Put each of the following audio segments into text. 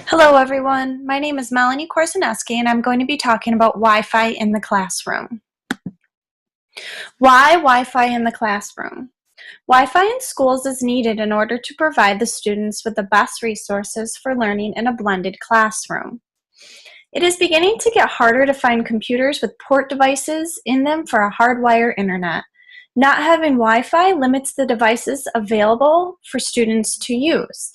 Hello everyone, my name is Melanie Korsaneski and I'm going to be talking about Wi-Fi in the classroom. Why Wi-Fi in the classroom? Wi-Fi in schools is needed in order to provide the students with the best resources for learning in a blended classroom. It is beginning to get harder to find computers with port devices in them for a hardwired internet. Not having Wi-Fi limits the devices available for students to use.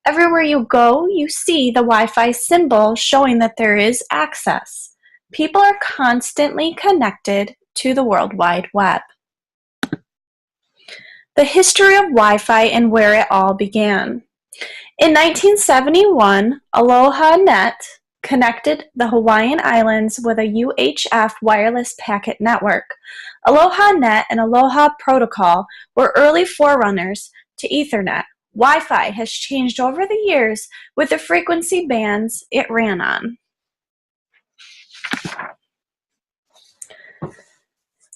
Everywhere you go, you see the Wi-Fi symbol showing that there is access. People are constantly connected to the World Wide Web. The history of Wi-Fi and where it all began. In 1971, Aloha Net connected the Hawaiian Islands with a UHF wireless packet network. Aloha Net and Aloha Protocol were early forerunners to Ethernet. Wi-Fi has changed over the years with the frequency bands it ran on.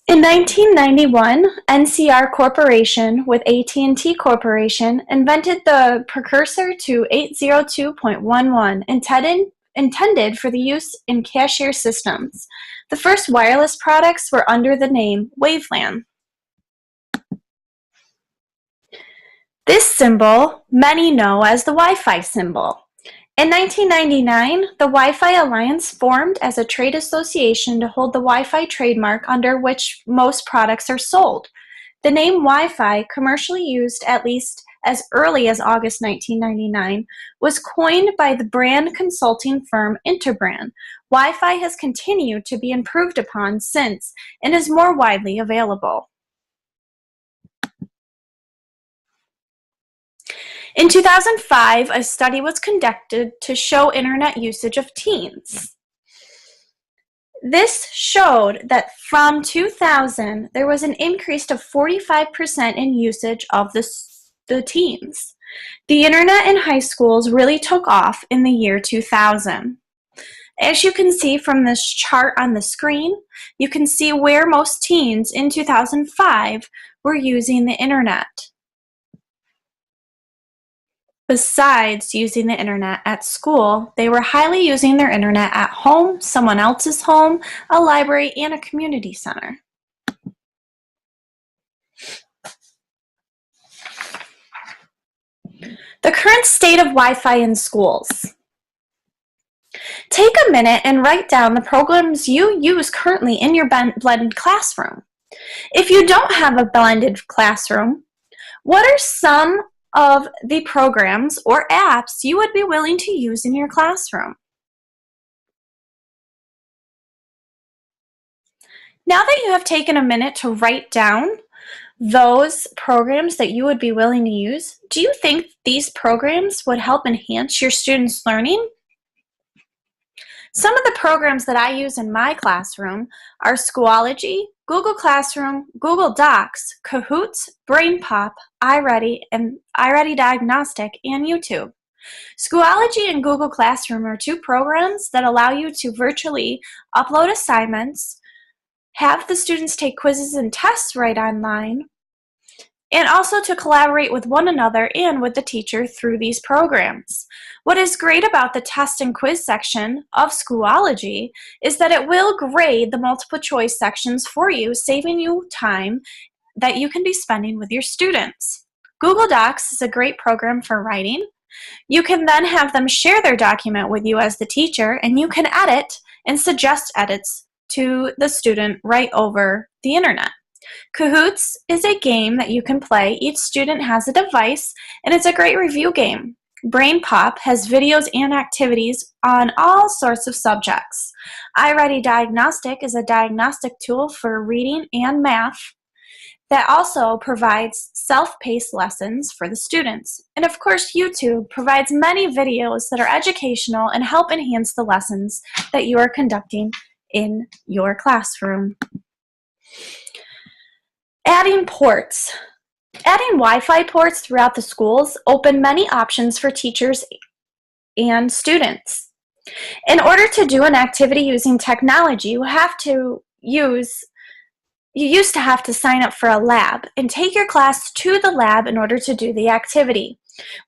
In 1991, NCR Corporation with AT&T Corporation invented the precursor to 802.11 intended for the use in cashier systems. The first wireless products were under the name Wavelan. This symbol, many know as the Wi-Fi symbol. In 1999, the Wi-Fi Alliance formed as a trade association to hold the Wi-Fi trademark under which most products are sold. The name Wi-Fi, commercially used at least as early as August 1999, was coined by the brand consulting firm Interbrand. Wi-Fi has continued to be improved upon since and is more widely available. In 2005, a study was conducted to show internet usage of teens. This showed that from 2000, there was an increase of 45% in usage of the teens. The internet in high schools really took off in the year 2000. As you can see from this chart on the screen, you can see where most teens in 2005 were using the internet. Besides using the internet at school, they were highly using their internet at home, someone else's home, a library, and a community center. The current state of Wi-Fi in schools. Take a minute and write down the programs you use currently in your blended classroom. If you don't have a blended classroom, what are some of the programs or apps you would be willing to use in your classroom? Now that you have taken a minute to write down those programs that you would be willing to use, do you think these programs would help enhance your students' learning? Some of the programs that I use in my classroom are Schoology, Google Classroom, Google Docs, Cahoots, BrainPop, iReady Diagnostic, and YouTube. Schoology and Google Classroom are two programs that allow you to virtually upload assignments, have the students take quizzes and tests right online, and also to collaborate with one another and with the teacher through these programs. What is great about the test and quiz section of Schoology is that it will grade the multiple choice sections for you, saving you time that you can be spending with your students. Google Docs is a great program for writing. You can then have them share their document with you as the teacher, and you can edit and suggest edits to the student right over the internet. Cahoots is a game that you can play. Each student has a device, and it's a great review game. BrainPop has videos and activities on all sorts of subjects. iReady Diagnostic is a diagnostic tool for reading and math that also provides self-paced lessons for the students. And of course, YouTube provides many videos that are educational and help enhance the lessons that you are conducting in your classroom. Adding ports. Adding Wi-Fi ports throughout the schools open many options for teachers and students. In order to do an activity using technology, you used to have to sign up for a lab and take your class to the lab in order to do the activity.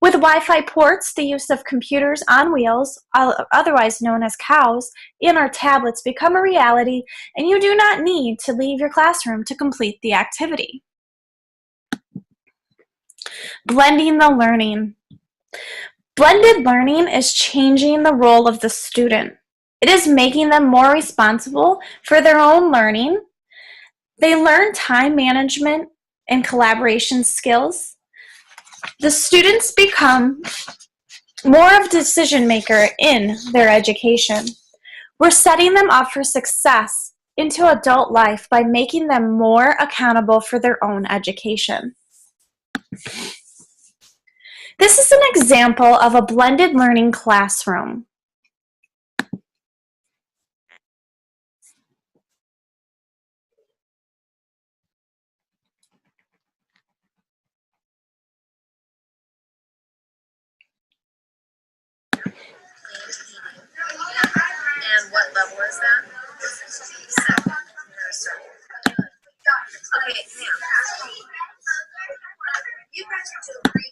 With Wi-Fi ports, the use of computers on wheels, otherwise known as cows, in our tablets become a reality, and you do not need to leave your classroom to complete the activity. Blending the learning. Blended learning is changing the role of the student. It is making them more responsible for their own learning. They learn time management and collaboration skills. The students become more of a decision maker in their education. We're setting them up for success into adult life by making them more accountable for their own education. This is an example of a blended learning classroom. And what level is that? Second. Okay, now. You guys are to agree.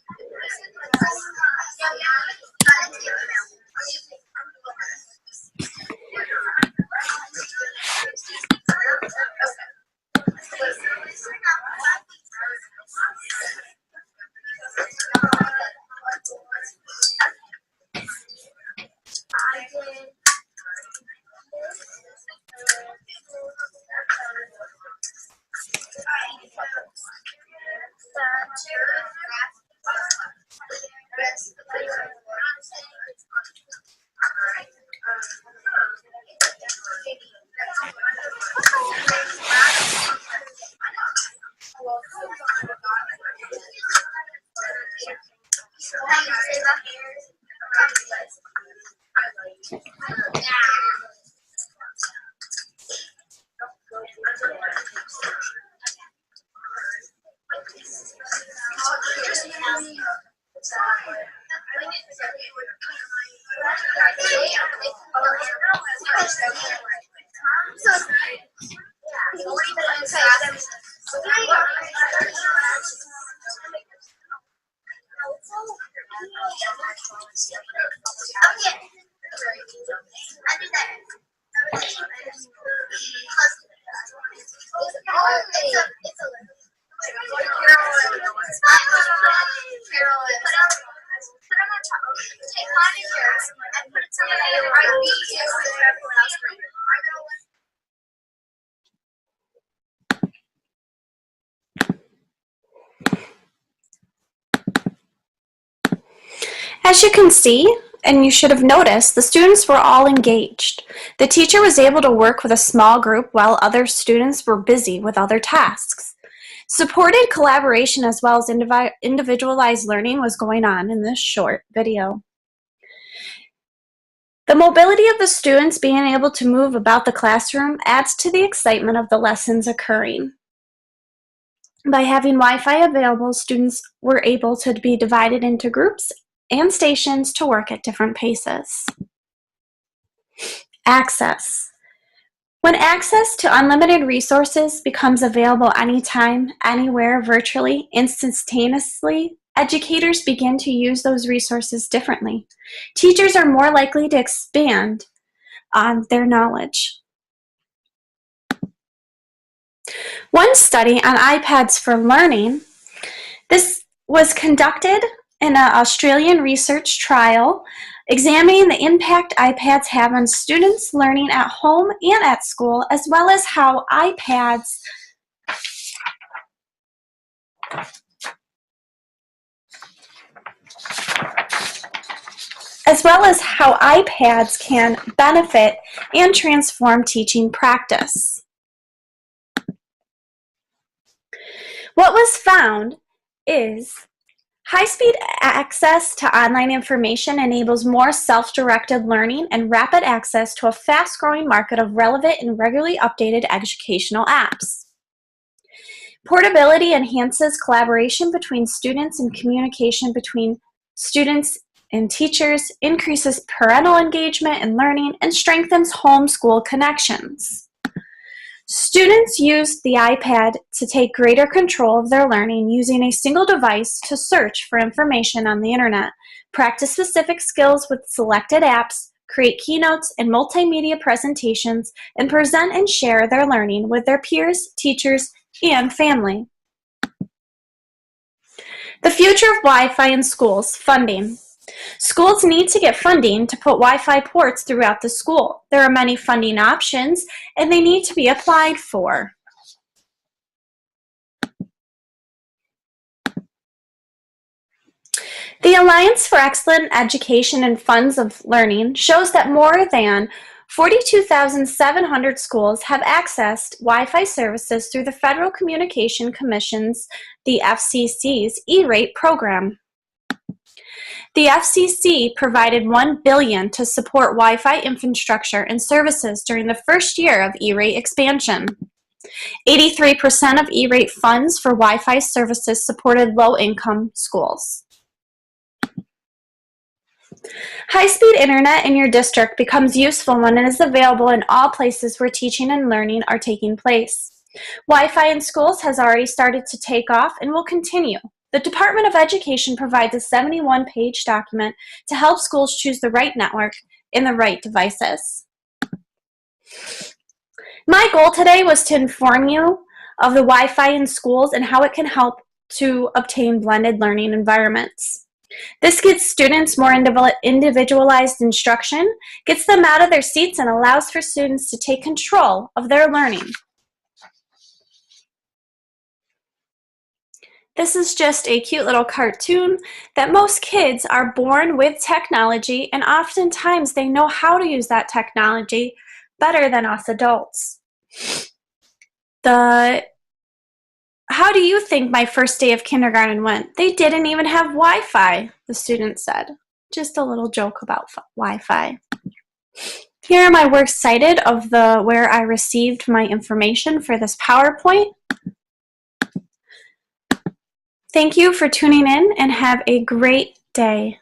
As you can see, and you should have noticed, the students were all engaged. The teacher was able to work with a small group while other students were busy with other tasks. Supported collaboration as well as individualized learning was going on in this short video. The mobility of the students being able to move about the classroom adds to the excitement of the lessons occurring. By having Wi-Fi available, students were able to be divided into groups and stations to work at different paces. Access. When access to unlimited resources becomes available anytime, anywhere, virtually, instantaneously, educators begin to use those resources differently. Teachers are more likely to expand on their knowledge. One study on iPads for learning, this was conducted in an Australian research trial examining the impact iPads have on students learning at home and at school, as well as how iPads can benefit and transform teaching practice. What was found is high-speed access to online information enables more self-directed learning and rapid access to a fast-growing market of relevant and regularly updated educational apps. Portability enhances collaboration between students and communication between students and teachers, increases parental engagement in learning, and strengthens homeschool connections. Students used the iPad to take greater control of their learning using a single device to search for information on the internet, practice specific skills with selected apps, create keynotes and multimedia presentations, and present and share their learning with their peers, teachers, and family. The future of Wi-Fi in schools, funding. Schools need to get funding to put Wi-Fi ports throughout the school. There are many funding options, and they need to be applied for. The Alliance for Excellent Education and Funds of Learning shows that more than 42,700 schools have accessed Wi-Fi services through the Federal Communication Commission's, the FCC's, E-rate program. The FCC provided $1 billion to support Wi-Fi infrastructure and services during the first year of E-rate expansion. 83% of E-rate funds for Wi-Fi services supported low-income schools. High-speed internet in your district becomes useful when it is available in all places where teaching and learning are taking place. Wi-Fi in schools has already started to take off and will continue. The Department of Education provides a 71-page document to help schools choose the right network and the right devices. My goal today was to inform you of the Wi-Fi in schools and how it can help to obtain blended learning environments. This gives students more individualized instruction, gets them out of their seats, and allows for students to take control of their learning. This is just a cute little cartoon that most kids are born with technology, and oftentimes they know how to use that technology better than us adults. How do you think my first day of kindergarten went? They didn't even have Wi-Fi, the student said. Just a little joke about Wi-Fi. Here are my works cited of where I received my information for this PowerPoint. Thank you for tuning in and have a great day.